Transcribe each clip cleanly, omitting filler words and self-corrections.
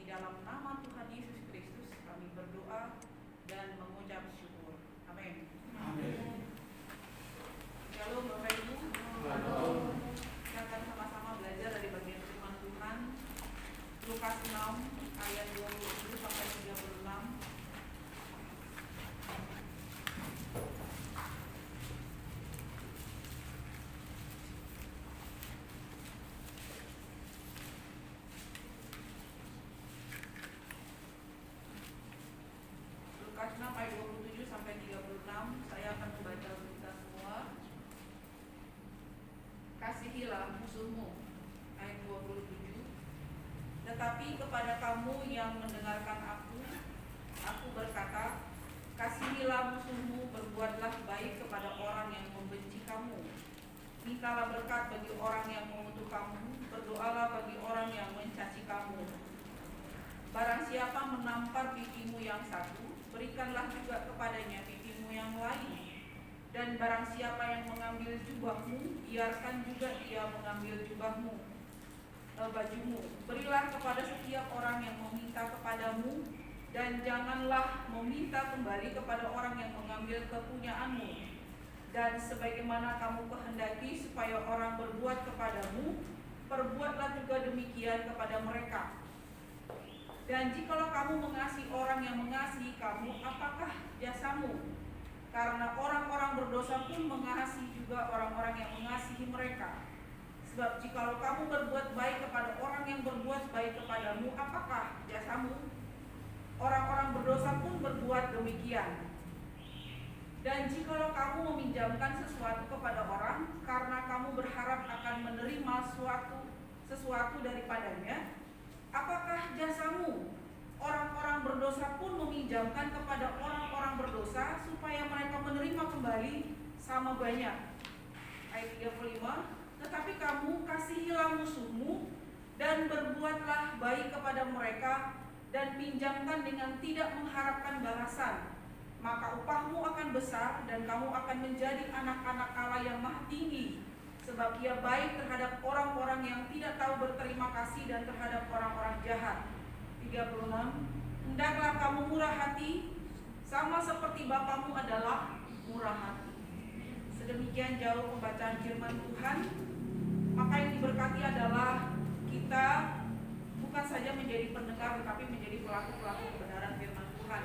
dalam nama Tuhan Yesus Kristus kami berdoa dan mengucap syukur. Amin. Amin. Shalom Bapak Ibu. Shalom. Kita akan sama-sama belajar dari bagian firman Tuhan Lukas 6 ayat 27 sampai 36. Lukas 6 ayat 27 sampai 36. Saya akan membaca untuk kita semua. Kasihilah musuhmu, ayat 27. Tetapi kepada kamu yang mendengarkan aku berkata, kasihilah musuhmu, berbuatlah baik kepada orang yang membenci kamu. Mintalah berkat bagi orang yang mengutuk kamu, berdoalah bagi orang yang mencaci kamu. Barang siapa menampar pipimu yang satu, berikanlah juga kepadanya pipimu yang lain. Dan barang siapa yang mengambil jubahmu, biarkan juga dia mengambil bajumu. Berilah kepada setiap orang yang meminta kepadamu, dan janganlah meminta kembali kepada orang yang mengambil kepunyaanmu. Dan sebagaimana kamu kehendaki supaya orang berbuat kepadamu, perbuatlah juga demikian kepada mereka. Dan jikalau kamu mengasihi orang yang mengasihi kamu, apakah jasamu? Karena orang-orang berdosa pun mengasihi juga orang-orang yang mengasihi mereka. Sebab jikalau kamu berbuat baik kepada orang yang berbuat baik kepadamu, apakah jasamu? Orang-orang berdosa pun berbuat demikian. Dan jikalau kamu meminjamkan sesuatu kepada orang, karena kamu berharap akan menerima sesuatu daripadanya, apakah jasamu? Orang-orang berdosa pun meminjamkan kepada orang-orang berdosa supaya mereka menerima kembali sama banyak. Ayat 35. Tetapi kamu kasihilah musuhmu dan berbuatlah baik kepada mereka dan pinjamkan dengan tidak mengharapkan balasan. Maka upahmu akan besar dan kamu akan menjadi anak-anak Allah yang maha tinggi. Sebab ia baik terhadap orang-orang yang tidak tahu berterima kasih dan terhadap orang-orang jahat. 36. Hendaklah kamu murah hati, sama seperti Bapamu adalah murah hati. Sedemikian jauh pembacaan firman Tuhan. Maka yang diberkati adalah kita bukan saja menjadi pendengar, tetapi menjadi pelaku-pelaku kebenaran firman Tuhan.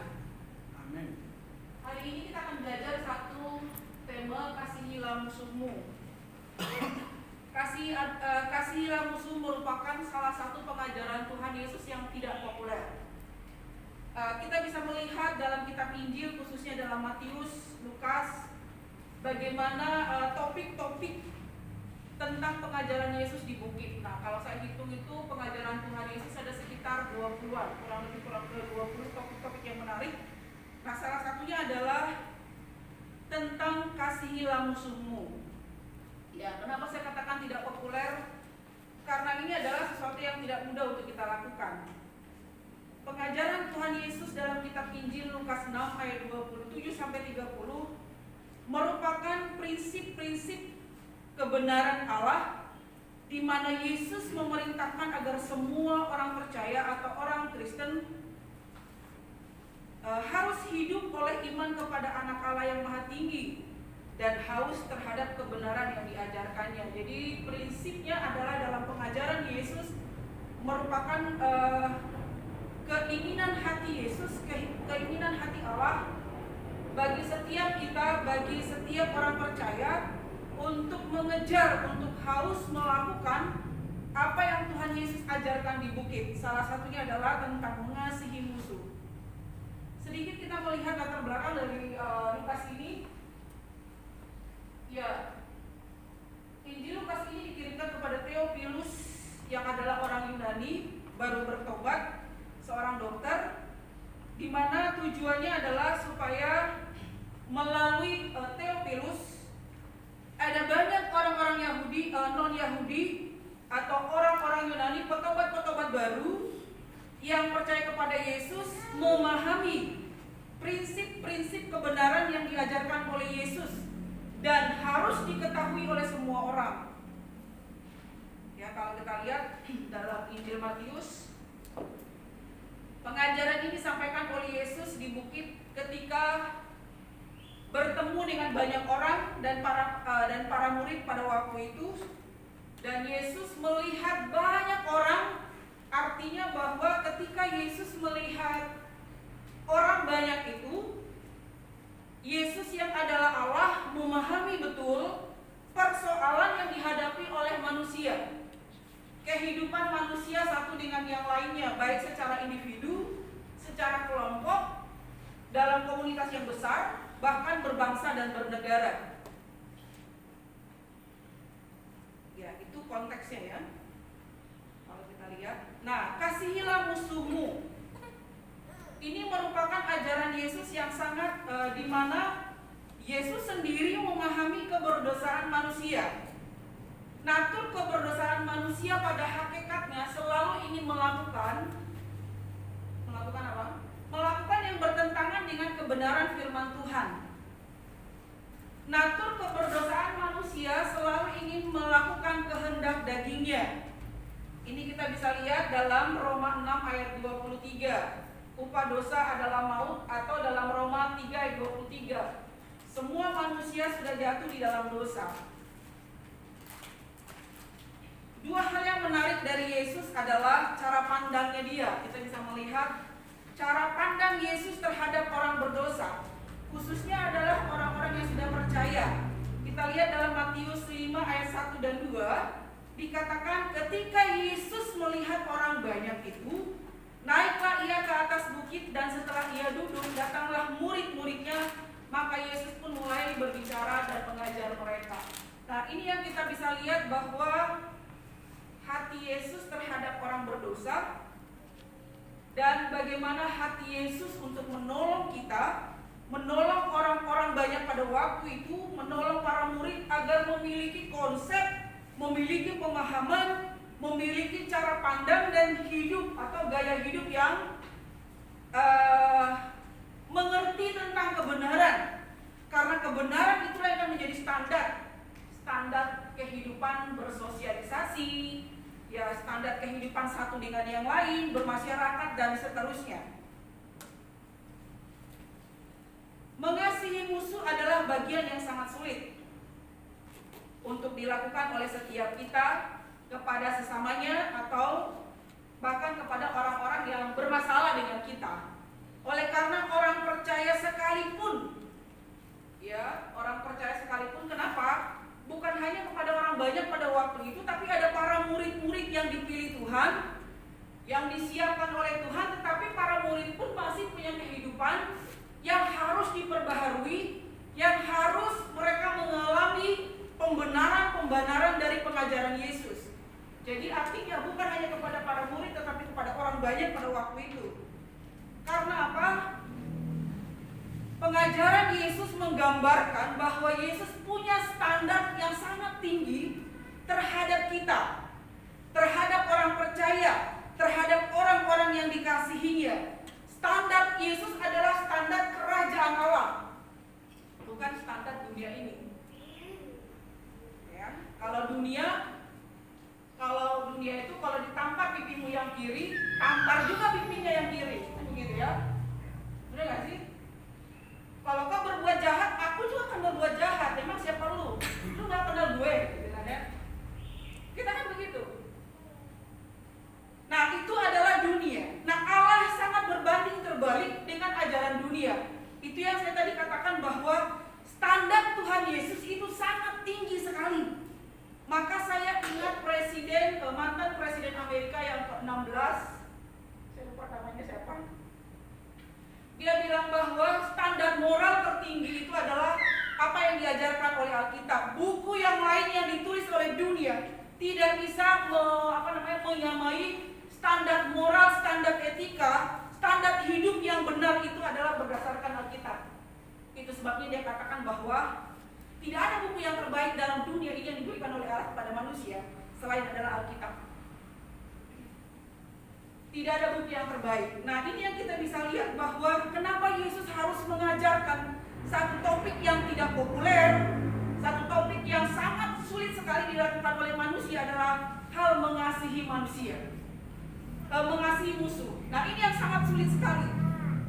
Amin. Hari ini kita akan belajar satu tema, kasihilah musuhmu. Kasihilah musuh merupakan salah satu pengajaran Tuhan Yesus yang tidak populer. Kita bisa melihat dalam kitab Injil, khususnya dalam Matius, Lukas, bagaimana topik-topik tentang pengajaran Yesus di bukit. Nah, kalau saya hitung itu pengajaran Tuhan Yesus ada sekitar 20-an, kurang lebih 20 topik-topik yang menarik. Nah, salah satunya adalah tentang kasihilah musuhmu. Ya, kenapa saya katakan tidak populer? Karena ini adalah sesuatu yang tidak mudah untuk kita lakukan. Pengajaran Tuhan Yesus dalam kitab Injil Lukas 6 ayat 27 sampai 30 merupakan prinsip-prinsip kebenaran Allah, di mana Yesus memerintahkan agar semua orang percaya atau orang Kristen harus hidup oleh iman kepada Anak Allah yang Maha Tinggi dan haus terhadap kebenaran yang diajarkannya. Jadi prinsipnya adalah dalam pengajaran Yesus merupakan keinginan hati Yesus, keinginan hati Allah bagi setiap kita, bagi setiap orang percaya untuk mengejar, untuk haus melakukan apa yang Tuhan Yesus ajarkan di bukit. Salah satunya adalah tentang mengasihi musuh. Sedikit kita melihat latar belakang dari Lukas ini. Ya, Injil Lukas ini dikirimkan kepada Theophilus yang adalah orang Yunani, baru bertobat, seorang dokter, di mana tujuannya adalah supaya melalui Theophilus ada banyak orang-orang Yahudi, non-Yahudi atau orang-orang Yunani, petobat-petobat baru yang percaya kepada Yesus, memahami prinsip-prinsip kebenaran yang diajarkan oleh Yesus dan harus diketahui oleh semua orang. Ya, kalau kita lihat dalam Injil Matius Pengajaran ini disampaikan oleh Yesus di bukit ketika bertemu dengan banyak orang dan para murid pada waktu itu. Dan Yesus melihat banyak orang, artinya bahwa ketika Yesus melihat orang banyak itu, Yesus yang adalah Allah memahami betul persoalan yang dihadapi oleh manusia. Kehidupan manusia satu dengan yang lainnya, baik secara individu, secara kelompok, dalam komunitas yang besar, bahkan berbangsa dan bernegara. Ya, itu konteksnya ya. Kalau kita lihat, nah, kasihilah musuhmu. Ini merupakan ajaran Yesus yang sangat di mana Yesus sendiri memahami keberdosaan manusia. Natur keberdosaan manusia pada hakikatnya selalu ingin melakukan apa? Melakukan yang bertentangan dengan kebenaran firman Tuhan. Natur keberdosaan manusia selalu ingin melakukan kehendak dagingnya. Ini kita bisa lihat dalam Roma 6 ayat 23. Upah dosa adalah maut, atau dalam Roma 3 ayat 23. Semua manusia sudah jatuh di dalam dosa. Dua hal yang menarik dari Yesus adalah cara pandangnya dia. Kita bisa melihat cara pandang Yesus terhadap orang berdosa, khususnya adalah orang-orang yang sudah percaya. Kita lihat dalam Matius 5 ayat 1 dan 2, dikatakan ketika Yesus melihat orang banyak itu, naiklah ia ke atas bukit, dan setelah ia duduk, datanglah murid-muridnya, maka Yesus pun mulai berbicara dan mengajar mereka. Nah, ini yang kita bisa lihat bahwa hati Yesus terhadap orang berdosa, dan bagaimana hati Yesus untuk menolong kita, menolong orang-orang banyak pada waktu itu, menolong para murid agar memiliki konsep, memiliki pemahaman, memiliki cara pandang dan hidup atau gaya hidup yang mengerti tentang kebenaran. Karena kebenaran itulah yang akan menjadi standar kehidupan bersosialisasi, ya, standar kehidupan satu dengan yang lain, bermasyarakat dan seterusnya. Mengasihi musuh adalah bagian yang sangat sulit untuk dilakukan oleh setiap kita kepada sesamanya atau bahkan kepada orang-orang yang bermasalah dengan kita. Oleh karena orang percaya sekalipun, ya, orang percaya sekalipun, kenapa? Bukan hanya kepada orang banyak pada waktu itu, tapi ada para murid-murid yang dipilih Tuhan, yang disiapkan oleh Tuhan, tetapi para murid pun masih punya kehidupan yang harus diperbaharui, yang harus mereka mengalami pembenaran dari pengajaran Yesus. Jadi artinya bukan hanya kepada para murid, tetapi kepada orang banyak pada waktu itu. Karena apa? Pengajaran Yesus menggambarkan bahwa Yesus punya standar yang sangat tinggi terhadap kita, terhadap orang percaya, terhadap orang-orang yang dikasihinya. Standar Yesus adalah standar kerajaan Allah, bukan standar dunia ini. Ya, kalau dunia itu kalau ditampar pipimu yang kiri, tampar juga pipinya yang kiri, begitu ya. Benar nggak sih? Kalau kau berbuat jahat, aku juga akan berbuat jahat. Emang siapa lu? Lu nggak kenal gue, gitu kan ya? Kita kan begitu. Nah, itu adalah dunia. Nah, Allah sangat berbanding terbalik dengan ajaran dunia. Itu yang saya tadi katakan bahwa standar Tuhan Yesus itu sangat tinggi sekali. Maka saya ingat mantan presiden Amerika yang ke-16, saya lupa namanya siapa. Dia bilang bahwa standar moral tertinggi itu adalah apa yang diajarkan oleh Alkitab. Buku yang lain yang ditulis oleh dunia tidak bisa menyamai standar moral, standar etika, standar hidup yang benar itu adalah berdasarkan Alkitab. Itu sebabnya dia katakan bahwa tidak ada buku yang terbaik dalam dunia ini yang diberikan oleh Allah kepada manusia selain adalah Alkitab. Tidak ada buku yang terbaik. Nah, ini yang kita bisa lihat bahwa kenapa Yesus harus mengajarkan satu topik yang tidak populer, satu topik yang sangat sulit sekali dilakukan oleh manusia adalah hal mengasihi manusia. mengasihi musuh. Nah, ini yang sangat sulit sekali.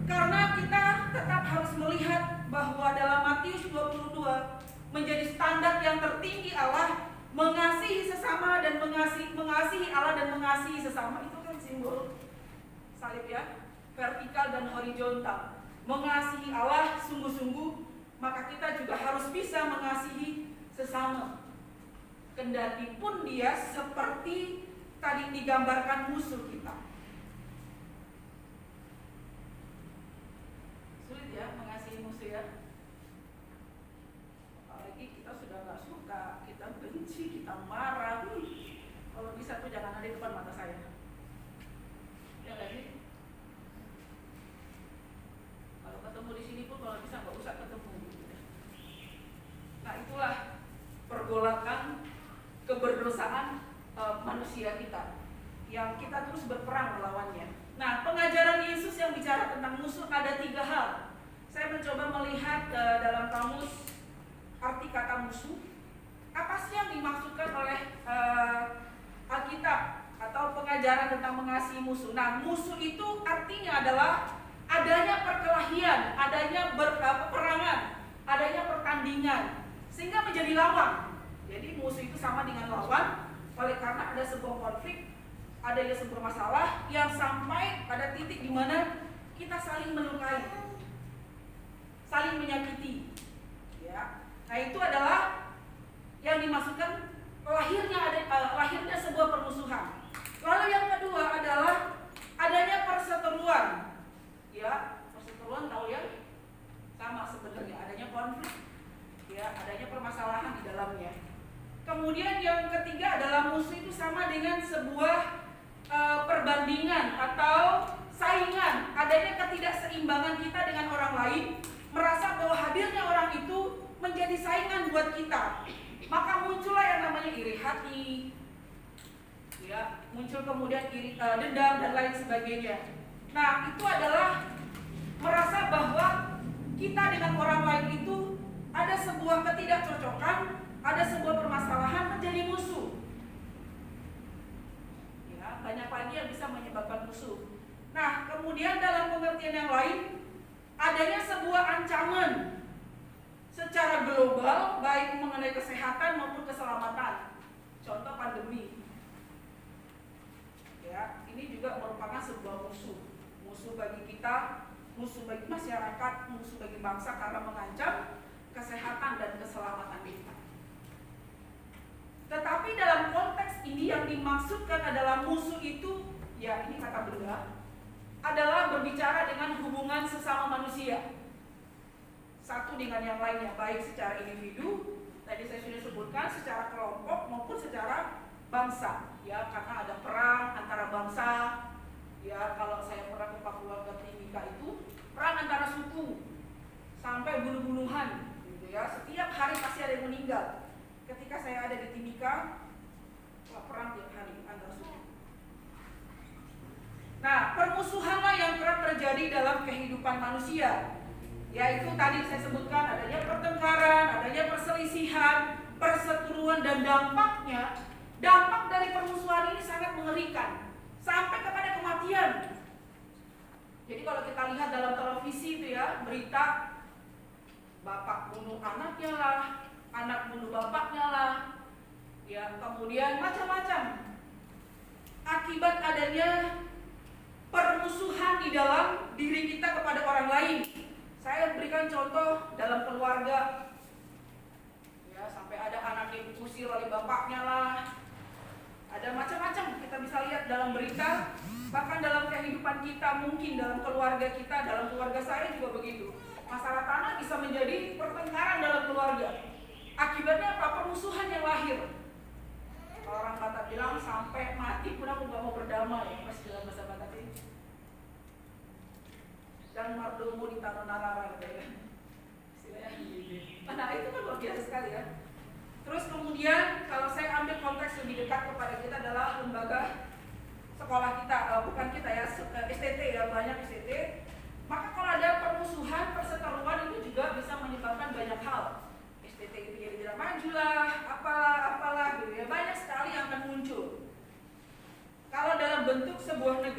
Karena kita tetap harus melihat bahwa dalam Matius 22 menjadi standar yang tertinggi Allah, mengasihi sesama dan mengasihi Allah dan mengasihi sesama. Itu kan simbol salib ya, vertikal dan horizontal. Mengasihi Allah sungguh-sungguh, maka kita juga harus bisa mengasihi sesama. Kendati pun dia seperti tadi digambarkan musuh kita. Sulit ya mengasihi musuh ya. Apalagi kita sudah gak suka, kita benci, kita marah. Kalau bisa tuh jangan ada di depan mata saya. Ya gak sih? Kalau ketemu di sini pun kalau bisa gak usah ketemu. Nah, itulah pergolakan keberdosaan manusia kita yang kita terus berperang melawannya. Nah, pengajaran Yesus yang bicara tentang musuh ada 3 hal. Saya mencoba melihat dalam kamus arti kata musuh. Apa sih yang dimaksudkan oleh Alkitab atau pengajaran tentang mengasihi musuh? Nah, musuh itu artinya adalah adanya perkelahian, adanya peperangan, adanya pertandingan, sehingga menjadi lawan. Jadi musuh itu sama dengan lawan, oleh karena ada sebuah konflik, adanya sebuah masalah yang sampai pada titik di mana kita saling melukai, saling menyakiti. Ya. Nah, itu adalah yang dimaksudkan lahirnya sebuah permusuhan. Lalu yang kedua adalah adanya perseteruan. Ya, perseteruan tahu ya? Sama sebenarnya, adanya konflik. Ya, adanya permasalahan di dalamnya. Kemudian yang ketiga adalah musuh itu sama dengan sebuah perbandingan atau saingan, adanya ketidakseimbangan kita dengan orang lain, merasa bahwa hadirnya orang itu menjadi saingan buat kita. Maka muncullah yang namanya iri hati, ya, muncul kemudian dendam dan lain sebagainya. Nah, itu adalah merasa bahwa kita dengan orang lain itu ada sebuah ketidakcocokan, ada sebuah permasalahan menjadi musuh. Ya, banyak lagi yang bisa menyebabkan musuh. Nah, kemudian dalam pengertian yang lain, adanya sebuah ancaman secara global, baik mengenai kesehatan maupun keselamatan. Contoh pandemi. Ya, ini juga merupakan sebuah musuh. Musuh bagi kita, musuh bagi masyarakat, musuh bagi bangsa karena mengancam kesehatan dan keselamatan kita. Tetapi dalam konteks ini yang dimaksudkan adalah musuh itu, ya ini kata benda, adalah berbicara dengan hubungan sesama manusia. Satu dengan yang lainnya, baik secara individu, tadi saya sudah sebutkan, secara kelompok maupun secara bangsa. Ya, karena ada perang antara bangsa. Ya, kalau saya pernah ke Papua, ke Timika itu, perang antara suku sampai bunuh-bunuhan. Gitu ya. Setiap hari pasti ada yang meninggal. Ketika saya ada di Timika, perang tiap hari antar suku. Nah, permusuhanlah yang kerap terjadi dalam kehidupan manusia. Yaitu tadi saya sebutkan adanya pertengkaran, adanya perselisihan, perseteruan, dan dampak dari permusuhan ini sangat mengerikan sampai kepada kematian. Jadi kalau kita lihat dalam televisi itu ya, berita bapak bunuh anaknya lah, anak bunuh bapaknya lah, ya, kemudian macam-macam akibat adanya permusuhan di dalam diri kita kepada orang lain. Saya berikan contoh dalam keluarga, ya, sampai ada anak yang diusir oleh bapaknya lah, ada macam-macam kita bisa lihat dalam berita. Bahkan dalam kehidupan kita, mungkin dalam keluarga kita, dalam keluarga saya juga begitu. Masalah tanah bisa menjadi pertengkaran dalam keluarga. Akibatnya apa? Permusuhan yang lahir. Orang kata bilang sampai mati pun aku gak mau berdamai, masih dalam bahasa Batak ini. Dan mardomu di tanah narara gitu ya. Nah, itu kan luar biasa sekali ya. Terus kemudian kalau saya ambil konteks lebih dekat kepada kita adalah lembaga sekolah kita, bukan kita ya, STT ya, banyak STT. Maka kalau ada permusuhan, perseteruan itu juga bisa menyebabkan banyak hal. STT itu jadi tidak maju lah, apalah gitu ya. Banyak sekali yang akan muncul. Kalau dalam bentuk sebuah negara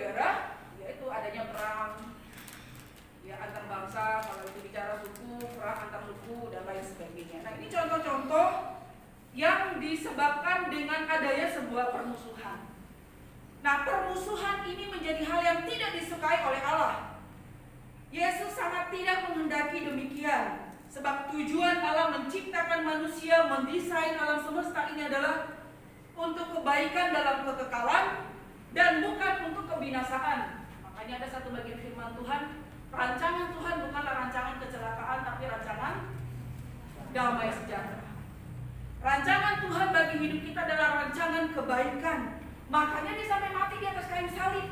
lain sebagainya. Nah, ini contoh-contoh yang disebabkan dengan adanya sebuah permusuhan. Nah, permusuhan ini menjadi hal yang tidak disukai oleh Allah. Yesus sangat tidak menghendaki demikian, sebab tujuan Allah menciptakan manusia, mendesain alam semesta ini adalah untuk kebaikan dalam kekekalan dan bukan untuk kebinasaan. Makanya ada satu bagian firman Tuhan, rancangan Tuhan bukanlah rancangan kecelakaan, tapi rancangan damai sejahtera. Rancangan Tuhan bagi hidup kita adalah rancangan kebaikan. Makanya dia sampai mati di atas kayu salib.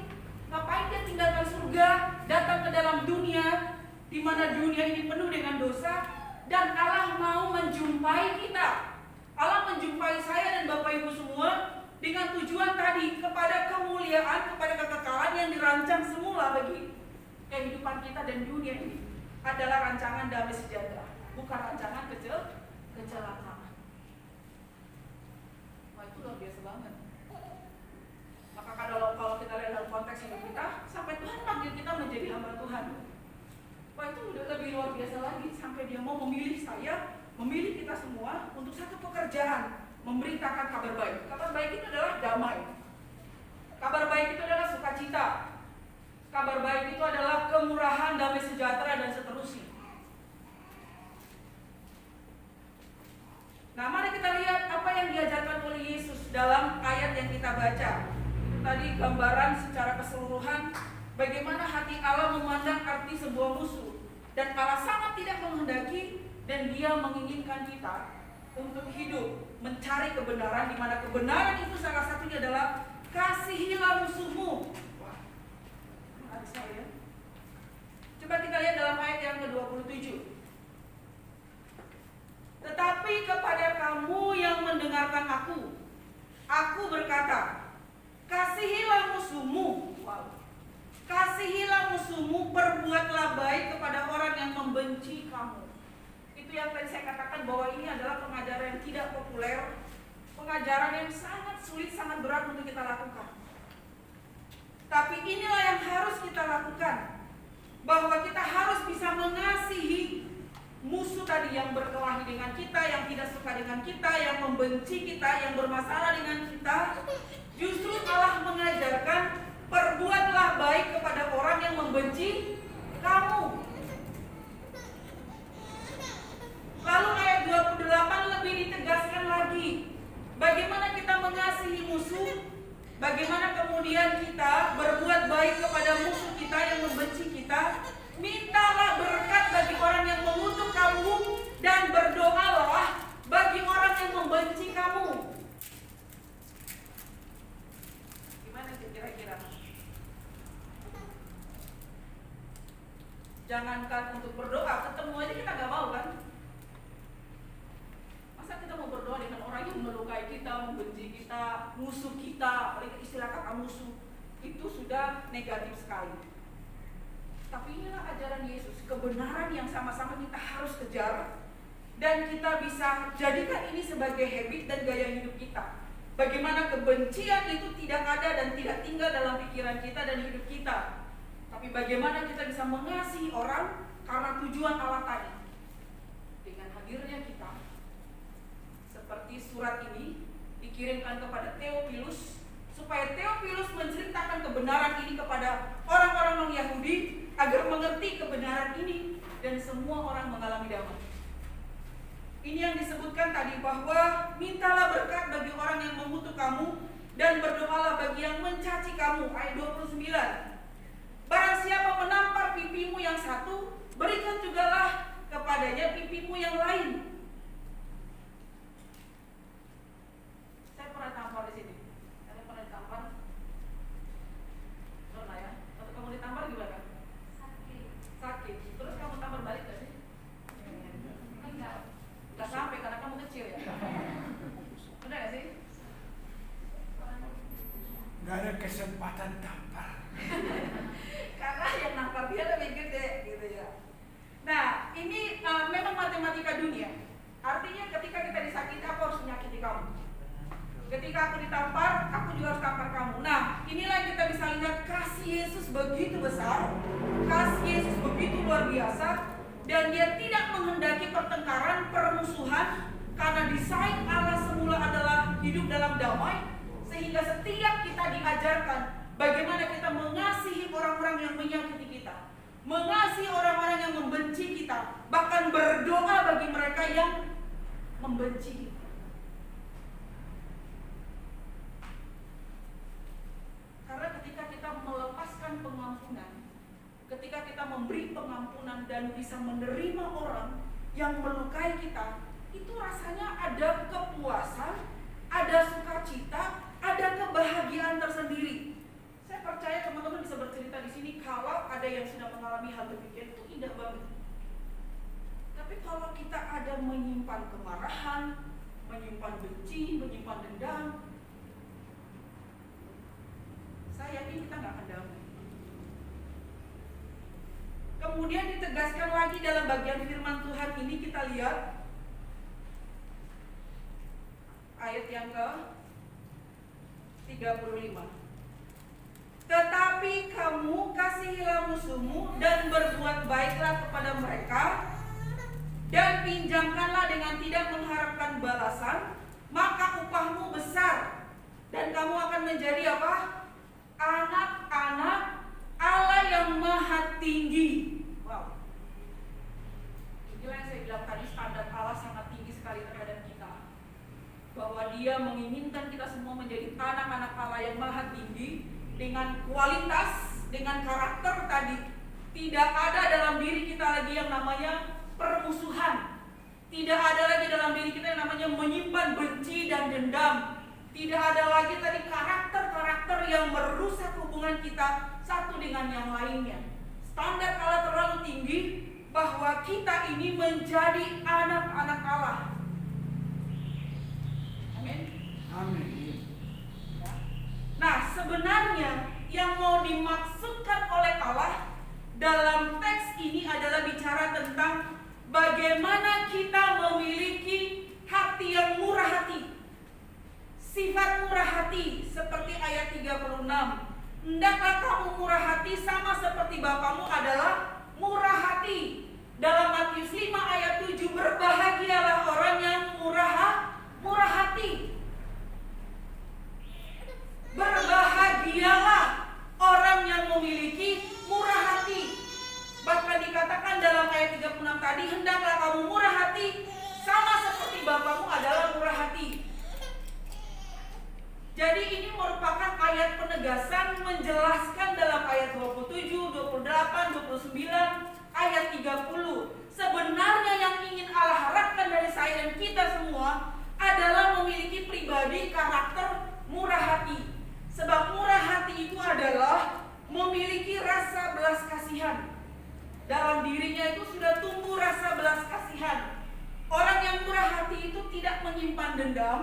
Ngapain dia tinggalkan surga, datang ke dalam dunia, di mana dunia ini penuh dengan dosa, dan Allah mau menjumpai kita. Allah menjumpai saya dan Bapak Ibu semua dengan tujuan tadi, kepada kemuliaan, kepada kekekalan yang dirancang semula bagi kehidupan kita dan dunia ini. Adalah rancangan damai sejahtera, bukan rancangan kecelakaan. Wah, itu luar biasa banget. Maka kalau kita lihat dalam konteks hidup kita, sampai Tuhan panggil kita menjadi hamba Tuhan. Wah, itu udah lebih luar biasa lagi. Sampai dia mau memilih saya, memilih kita semua untuk satu pekerjaan, memberitakan kabar baik. Kabar baik itu adalah damai. Kabar baik itu adalah sukacita. Kabar baik itu adalah kemurahan, damai sejahtera, dan seterusnya. Nah, mari kita lihat apa yang diajarkan oleh Yesus dalam ayat yang kita baca. Tadi gambaran secara keseluruhan bagaimana hati Allah memandang arti sebuah musuh, dan Allah sangat tidak menghendaki dan Dia menginginkan kita untuk hidup mencari kebenaran, di mana kebenaran itu salah satunya adalah kasihilah musuhmu. Wah, ada saya. Coba kita lihat dalam ayat yang ke-27. Tetapi kepada kamu yang mendengarkan aku berkata, kasihilah musuhmu. Wow. Kasihilah musuhmu, perbuatlah baik kepada orang yang membenci kamu. Itu yang tadi saya katakan bahwa ini adalah pengajaran yang tidak populer, pengajaran yang sangat sulit, sangat berat untuk kita lakukan. Tapi inilah yang harus kita lakukan, bahwa kita harus bisa mengasihi musuh tadi yang berkelahi dengan kita, yang tidak suka dengan kita, yang membenci kita, yang bermasalah dengan kita. Justru Allah mengajarkan, perbuatlah baik kepada orang yang membenci kamu. Lalu ayat 28 lebih ditegaskan lagi, bagaimana kita mengasihi musuh, bagaimana kemudian kita berbuat baik kepada musuh kita yang membenci kita. Mintalah berkat bagi orang yang mengutuk kamu, dan berdoalah bagi orang yang membenci kamu. Gimana kira-kira? Jangankan untuk berdoa, ketemu aja kita gak mau kan? Masa kita mau berdoa dengan orang yang melukai kita, membenci kita, musuh kita, apalagi istilah kata musuh, itu sudah negatif sekali. Tapi inilah ajaran Yesus, kebenaran yang sama-sama kita harus kejar, dan kita bisa jadikan ini sebagai habit dan gaya hidup kita. Bagaimana kebencian itu tidak ada dan tidak tinggal dalam pikiran kita dan hidup kita. Tapi bagaimana kita bisa mengasihi orang karena tujuan Allah tadi. Dengan hadirnya kita, seperti surat ini dikirimkan kepada Theophilus, supaya Theophilus menceritakan kebenaran ini kepada orang-orang non-Yahudi, agar mengerti kebenaran ini dan semua orang mengalami damai. Ini yang disebutkan tadi, bahwa mintalah berkat bagi orang yang mengutuk kamu, dan berdoalah bagi yang mencaci kamu. Ayat 29. Barang siapa menampar pipimu yang satu, berikan jugalah kepadanya pipimu yang lain. Saya pernah tampar di sini. Saya pernah ditampar. Pernah ya? Waktu kamu ditampar gimana? Sakit. Terus kamu tampar balik gak sih? Enggak. Enggak sampai karena kamu kecil ya. Benar gak sih? Gak ada kesempatan tampar. Karena yang nampar dia lebih gede gitu ya. Nah, ini memang matematika dunia. Artinya ketika kita disakiti, aku harus menyakiti kamu. Ketika aku ditampar, aku juga harus tampar kamu. Nah, inilah yang kita bisa lihat, kasih Yesus begitu besar, kasih Yesus begitu luar biasa, dan Dia tidak menghendaki pertengkaran, permusuhan, karena desain Allah semula adalah hidup dalam damai. Sehingga setiap kita diajarkan bagaimana kita mengasihi orang-orang yang menyakiti kita, mengasihi orang-orang yang membenci kita, bahkan berdoa bagi mereka yang membenci kita. Karena ketika kita melepaskan pengampunan, ketika kita memberi pengampunan dan bisa menerima orang yang melukai kita, itu rasanya ada kepuasan, ada sukacita, ada kebahagiaan tersendiri. Saya percaya teman-teman bisa bercerita di sini kalau ada yang sudah mengalami hal demikian, itu indah banget. Tapi kalau kita ada menyimpan kemarahan, menyimpan benci, menyimpan dendam, saya yakin kita nggak akan damai. Kemudian ditegaskan lagi dalam bagian firman Tuhan ini, kita lihat ayat yang ke-35. Tetapi kamu kasihilah musuhmu dan berbuat baiklah kepada mereka, dan pinjamkanlah dengan tidak mengharapkan balasan, maka upahmu besar, dan kamu akan menjadi apa? Anak-anak Allah yang Maha Tinggi. Wow. Inilah yang saya bilang tadi, standar Allah sangat tinggi sekali terhadap kita, bahwa Dia menginginkan kita semua menjadi anak-anak Allah yang Maha Tinggi, dengan kualitas, dengan karakter tadi. Tidak ada dalam diri kita lagi yang namanya permusuhan. Tidak ada lagi dalam diri kita yang namanya menyimpan benci dan dendam. Tidak ada lagi tadi karakter-karakter yang merusak hubungan kita satu dengan yang lainnya. Standar Allah terlalu tinggi bahwa kita ini menjadi anak-anak Allah. Amin. Amin. Nah, sebenarnya yang mau dimaksudkan oleh Allah dalam teks ini adalah bicara tentang bagaimana kita memiliki hati yang murah hati. Sifat murah hati seperti ayat 36. Hendaklah kamu murah hati sama seperti Bapamu adalah murah hati. Dalam Matius 5 ayat 7, berbahagialah orang yang murah hati. Berbahagialah orang yang memiliki murah hati. Bahkan dikatakan dalam ayat 36 tadi, hendaklah kamu murah hati sama seperti Bapamu adalah murah hati. Jadi ini merupakan ayat penegasan menjelaskan dalam ayat 27, 28, 29, ayat 30. Sebenarnya yang ingin Allah harapkan dari saya dan kita semua adalah memiliki pribadi karakter murah hati. Sebab murah hati itu adalah memiliki rasa belas kasihan. Dalam dirinya itu sudah tumbuh rasa belas kasihan. Orang yang murah hati itu tidak menyimpan dendam.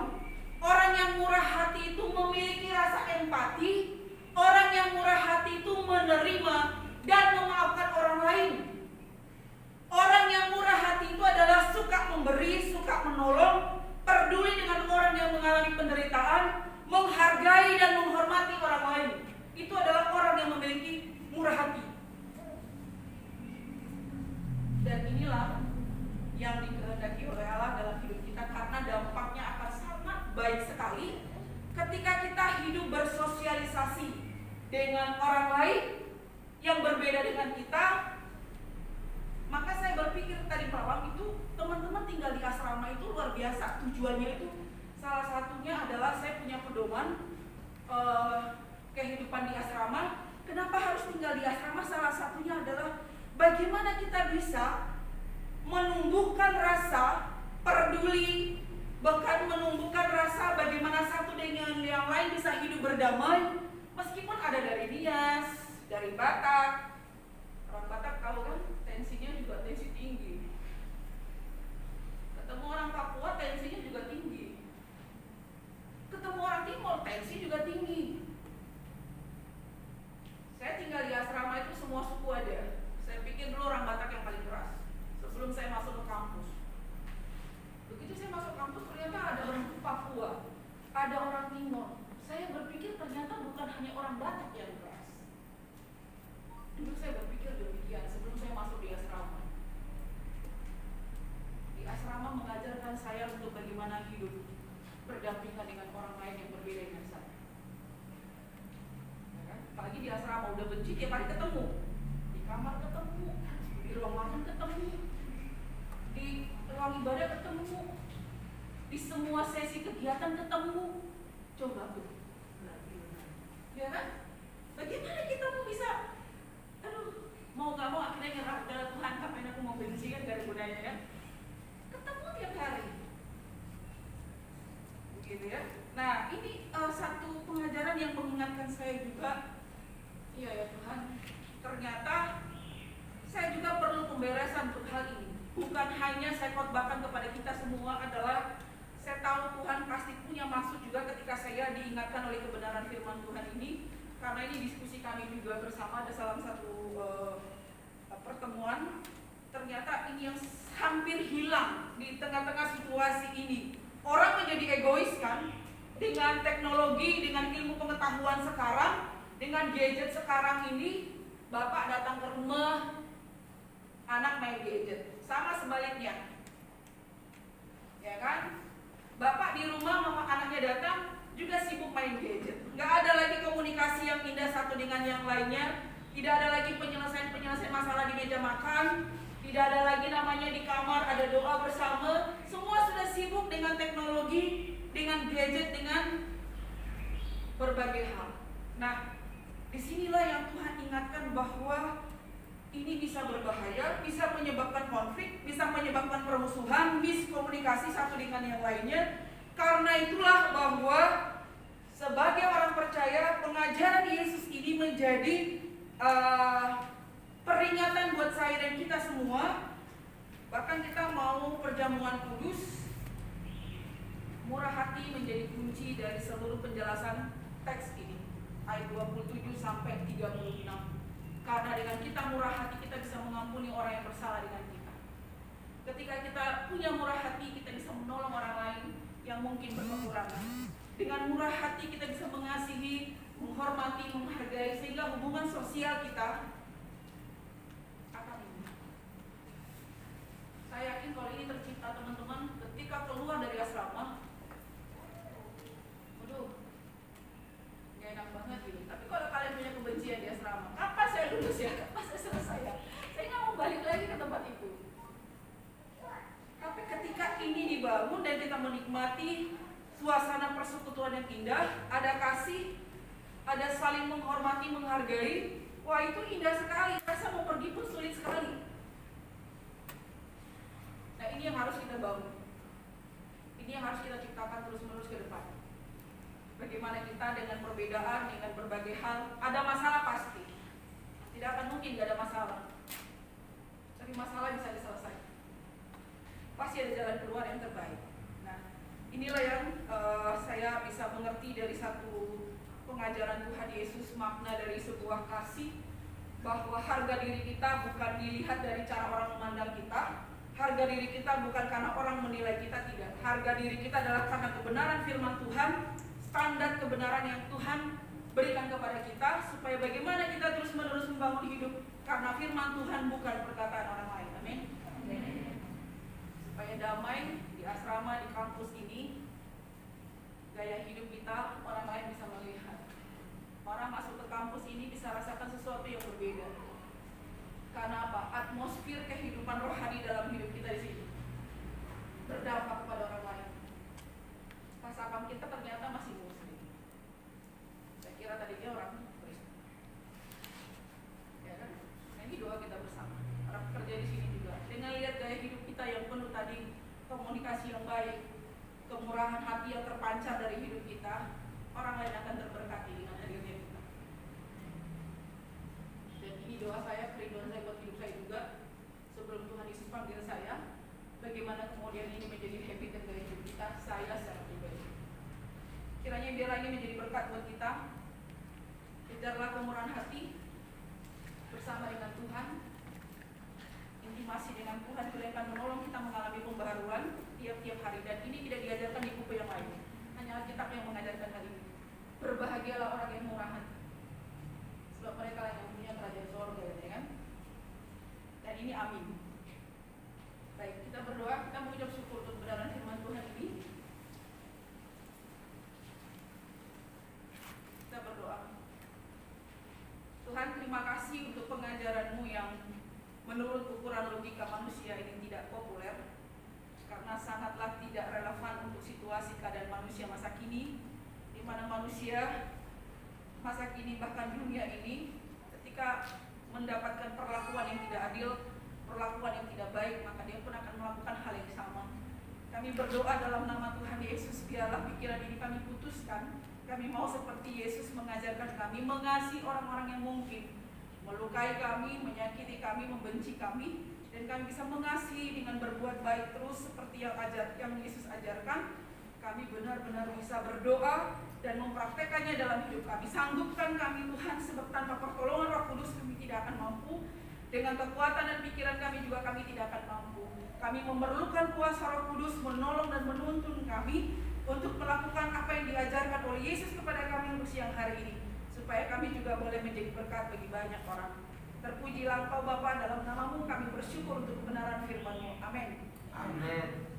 Orang yang murah hati itu memiliki rasa empati. Orang yang murah hati itu menerima dan memaafkan orang lain. Orang yang murah hati itu adalah suka memberi, suka menolong, peduli dengan orang yang mengalami penderitaan, menghargai dan menghormati orang lain. Itu adalah orang yang memiliki murah hati. Dan inilah yang dikehendaki oleh Allah dalam hidup kita, karena dampaknya akan sangat baik sekali ketika kita hidup bersosialisasi dengan orang lain yang berbeda dengan kita. Maka saya berpikir tadi malam itu teman-teman tinggal di asrama itu luar biasa. Tujuannya itu salah satunya adalah saya punya pedoman kehidupan di asrama. Kenapa harus tinggal di asrama? Salah satunya adalah bagaimana kita bisa menumbuhkan rasa peduli, bahkan menumbuhkan rasa bagaimana satu dengan yang lain bisa hidup berdamai. Meskipun ada dari Nias, dari Batak. Orang Batak tahu kan, tensinya juga tensi tinggi. Ketemu orang Papua tensinya juga tinggi. Ketemu orang Timur tensi juga tinggi. Saya tinggal di asrama itu semua suku ada. Saya pikir dulu orang Batak yang paling keras sebelum saya masuk ke kampus. Begitu saya masuk kampus ternyata ada orang Papua, ada orang Timur. Saya berpikir ternyata bukan hanya orang Batak yang keras. Dulu saya berpikir demikian sebelum saya masuk mengajarkan saya untuk bagaimana hidup berdampingan dengan orang lain yang berbeda dengan saya. Ya kan? Apalagi di asrama udah benci tiap hari ketemu, di kamar ketemu, di ruang makan ketemu, di ruang ibadah ketemu, di semua sesi kegiatan ketemu. Coba tuh, ya kan? Bagaimana kita mau bisa, mau gak mau akhirnya nyerah kepada Tuhan, ngapain aku mau benci kan, gak ada gunanya kan? Ketemu tiap hari, begitu ya. Nah ini satu pengajaran yang mengingatkan saya juga, iya ya Tuhan, ternyata saya juga perlu pemberesan untuk hal ini. Bukan hanya saya khotbahkan kepada kita semua adalah saya tahu Tuhan pasti punya maksud juga ketika saya diingatkan oleh kebenaran firman Tuhan ini. Karena ini diskusi kami juga bersama ada salah satu pertemuan. Ternyata ini yang hampir hilang di tengah-tengah situasi ini. Orang menjadi egois kan, dengan teknologi, dengan ilmu pengetahuan sekarang, dengan gadget sekarang ini. Bapak datang ke rumah, anak main gadget. Sama sebaliknya, ya kan? Bapak di rumah, mama anaknya datang juga sibuk main gadget. Gak ada lagi komunikasi yang indah satu dengan yang lainnya. Tidak ada lagi penyelesaian masalah di meja makan. Tidak ada lagi namanya di kamar ada doa bersama. Semua sudah sibuk dengan teknologi, dengan gadget, dengan berbagai hal. Nah, disinilah yang Tuhan ingatkan bahwa ini bisa berbahaya, bisa menyebabkan konflik, bisa menyebabkan permusuhan, miskomunikasi satu dengan yang lainnya. Karena itulah bahwa sebagai orang percaya, pengajaran Yesus ini menjadi peringatan buat saya dan kita semua. Bahkan kita mau perjamuan kudus, murah hati menjadi kunci dari seluruh penjelasan teks ini, ayat 27 sampai 36. Karena dengan kita murah hati, kita bisa mengampuni orang yang bersalah dengan kita. Ketika kita punya murah hati, kita bisa menolong orang lain yang mungkin berkekurangan. Dengan murah hati kita bisa mengasihi, menghormati, menghargai, sehingga hubungan sosial kita akan indah. Saya yakin kalau ini tercipta teman-teman ketika keluar dari asrama, waduh, gak enak banget gitu. Tapi kalau kalian punya kebencian di asrama, kapan saya lulus ya? Kapan saya selesai ya? Saya nggak mau balik lagi ke tempat itu. Tapi ketika ini dibangun dan kita menikmati suasana persekutuan yang indah, ada kasih, ada saling menghormati, menghargai, wah itu indah sekali. Rasa mau pergi pun sulit sekali. Nah ini yang harus kita bangun. Ini yang harus kita ciptakan terus-menerus ke depan. Bagaimana kita dengan perbedaan, dengan berbagai hal, ada masalah pasti. Tidak akan mungkin gak ada masalah. Tapi masalah bisa diselesaikan. Pasti ada jalan keluar yang terbaik. Nah, inilah yang saya bisa mengerti dari satu pengajaran Tuhan Yesus, makna dari sebuah kasih, bahwa harga diri kita bukan dilihat dari cara orang memandang kita. Harga diri kita bukan karena orang menilai kita, tidak. Harga diri kita adalah karena kebenaran firman Tuhan, standar kebenaran yang Tuhan berikan kepada kita, supaya bagaimana kita terus-menerus membangun hidup karena firman Tuhan, bukan perkataan orang lain. Amin. Supaya damai di asrama, di kampus ini, gaya hidup kita orang lain bisa melihat. Orang masuk ke kampus ini bisa rasakan sesuatu yang berbeda. Karena apa? Atmosfer kehidupan rohani dalam hidup kita di sini berdampak kepada orang lain. Pasangan kita ternyata masih muslim. Saya kira tadinya orang Kristen. Ya kan? Nah, ini doa kita bersama. Para pekerja di sini juga. Dengan lihat gaya hidup kita yang penuh tadi, komunikasi yang baik, kemurahan hati yang terpancar dari hidup kita, orang lain akan terberkati dengan hadirnya kita. Dan ini doa saya, kerinduan saya buat hidup saya juga. Sebelum Tuhan Yesus panggil saya, bagaimana kemudian ini menjadi habit dan gaya hidup kita, saya secara pribadi. Kiranya biarlah ini menjadi berkat buat kita. Kejarlah kemurahan hati bersama dengan Tuhan, intimasi dengan Tuhan, beliau akan menolong kita mengalami pembaharuan tiap-tiap hari. Dan ini tidak diajarkan di buku yang lain, hanya Alkitab yang mengajarkan hal ini. Berbahagialah orang yang murah hati, sebab mereka yang mempunyai kerajaan surga, ya kan? Dan ini amin. Baik, kita berdoa, kita mengucap syukur untuk situasi keadaan manusia masa kini, di mana manusia masa kini bahkan dunia ini ketika mendapatkan perlakuan yang tidak adil, perlakuan yang tidak baik, maka dia pun akan melakukan hal yang sama. Kami berdoa dalam nama Tuhan Yesus, biarlah pikiran ini kami putuskan. Kami mau seperti Yesus mengajarkan kami mengasihi orang-orang yang mungkin melukai kami, menyakiti kami, membenci kami, dan kami bisa mengasihi dengan berbuat baik terus seperti yang Yesus ajarkan. Kami benar-benar bisa berdoa dan mempraktekannya dalam hidup kami. Sanggupkan kami Tuhan, sebab tanpa pertolongan Roh Kudus kami tidak akan mampu. Dengan kekuatan dan pikiran kami juga kami tidak akan mampu. Kami memerlukan kuasa Roh Kudus menolong dan menuntun kami untuk melakukan apa yang diajarkan oleh Yesus kepada kami untuk siang hari ini, supaya kami juga boleh menjadi berkat bagi banyak orang. Terpujilah Engkau Bapa, dalam nama-Mu kami bersyukur untuk kebenaran firman-Mu. Amin. Amin.